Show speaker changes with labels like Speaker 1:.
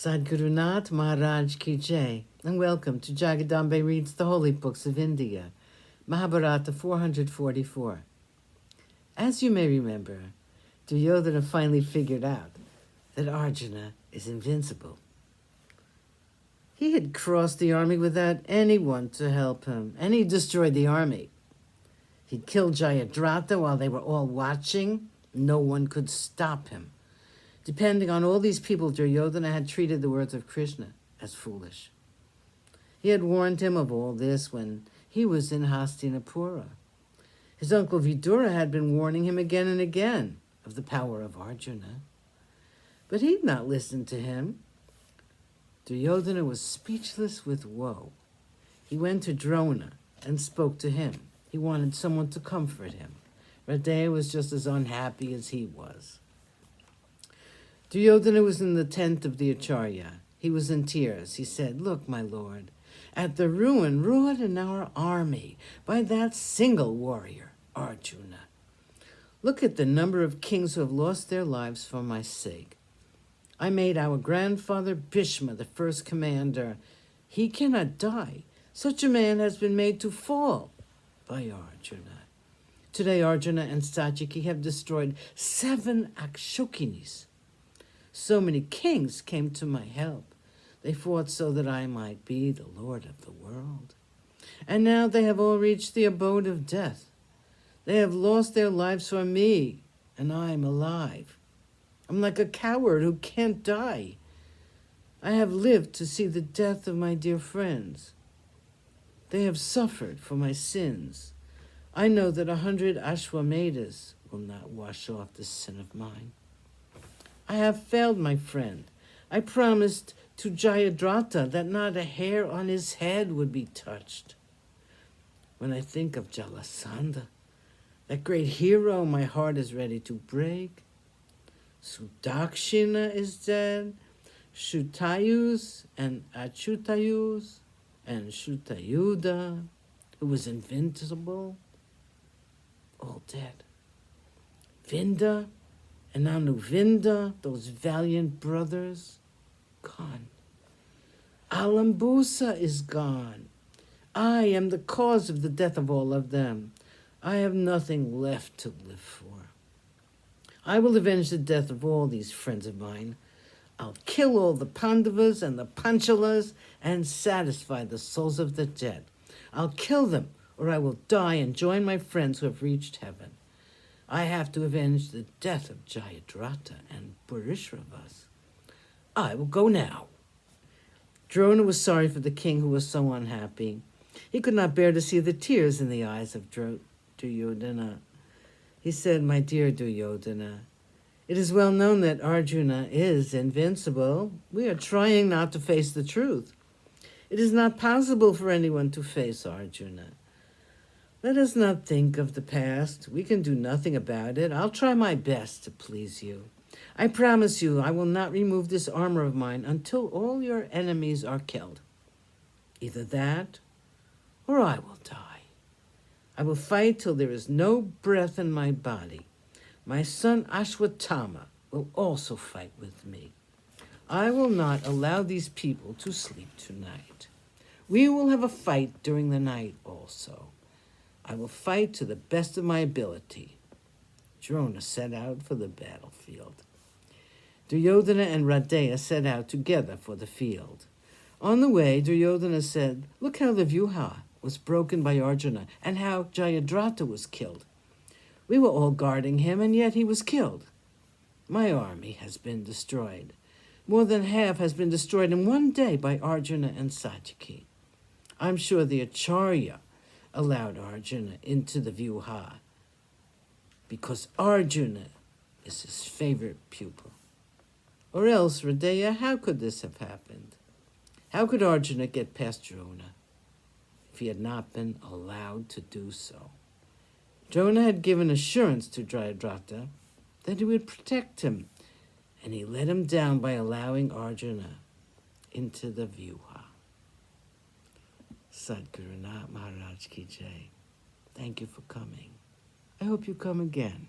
Speaker 1: Sadhguru Nath Maharaj Ki Jai, and welcome to Jagadambe Reads the Holy Books of India, Mahabharata444. As you may remember, Duryodhana finally figured out that Arjuna is invincible. He had crossed the army without anyone to help him, and he destroyed the army. He'd killed Jayadratha while they were all watching. No one could stop him. Depending on all these people, Duryodhana had treated the words of Krishna as foolish. He had warned him of all this when he was in Hastinapura. His uncle Vidura had been warning him again and again of the power of Arjuna. But he'd not listened to him. Duryodhana was speechless with woe. He went to Drona and spoke to him. He wanted someone to comfort him. Radeya was just as unhappy as he was. Duryodhana was in the tent of the Acharya. He was in tears. He said, "Look, my lord, at the ruin wrought in our army by that single warrior, Arjuna. Look at the number of kings who have lost their lives for my sake. I made our grandfather Bhishma the first commander. He cannot die. Such a man has been made to fall by Arjuna. Today Arjuna and Satyaki have destroyed 7 Akshokinis. So many kings came to my help. They fought so that I might be the lord of the world. And now they have all reached the abode of death. They have lost their lives for me, and I am alive. I'm like a coward who can't die. I have lived to see the death of my dear friends. They have suffered for my sins. I know that 100 Ashwamedas will not wash off this sin of mine. I have failed my friend. I promised to Jayadratha that not a hair on his head would be touched. When I think of Jalasandha, that great hero, my heart is ready to break. Sudakshina is dead, Shutayus and Achutayus, and Shutayuda, who was invincible, all dead. Vinda and Anuvinda, those valiant brothers, gone. Alambusa is gone. I am the cause of the death of all of them. I have nothing left to live for. I will avenge the death of all these friends of mine. I'll kill all the Pandavas and the Panchalas and satisfy the souls of the dead. I'll kill them, or I will die and join my friends who have reached heaven. I have to avenge the death of Jayadratha and Purushravas. I will go now." Drona was sorry for the king who was so unhappy. He could not bear to see the tears in the eyes of Duryodhana. He said, "My dear Duryodhana, it is well known that Arjuna is invincible. We are trying not to face the truth. It is not possible for anyone to face Arjuna. Let us not think of the past. We can do nothing about it. I'll try my best to please you. I promise you I will not remove this armor of mine until all your enemies are killed. Either that, or I will die. I will fight till there is no breath in my body. My son Ashwatthama will also fight with me. I will not allow these people to sleep tonight. We will have a fight during the night also. I will fight to the best of my ability." Drona set out for the battlefield. Duryodhana and Radeya set out together for the field. On the way, Duryodhana said, "Look how the Vyuha was broken by Arjuna and how Jayadratha was killed. We were all guarding him, and yet he was killed. My army has been destroyed. More than half has been destroyed in one day by Arjuna and Satyaki. I'm sure the Acharya allowed Arjuna into the Vyuha because Arjuna is his favorite pupil. Or else, Radeya, how could this have happened? How could Arjuna get past Drona if he had not been allowed to do so? Drona had given assurance to Jayadratha that he would protect him, and he let him down by allowing Arjuna into the Vyuha." Sadhguru Nath Maharaj Ki Jai. Thank you for coming. I hope you come again.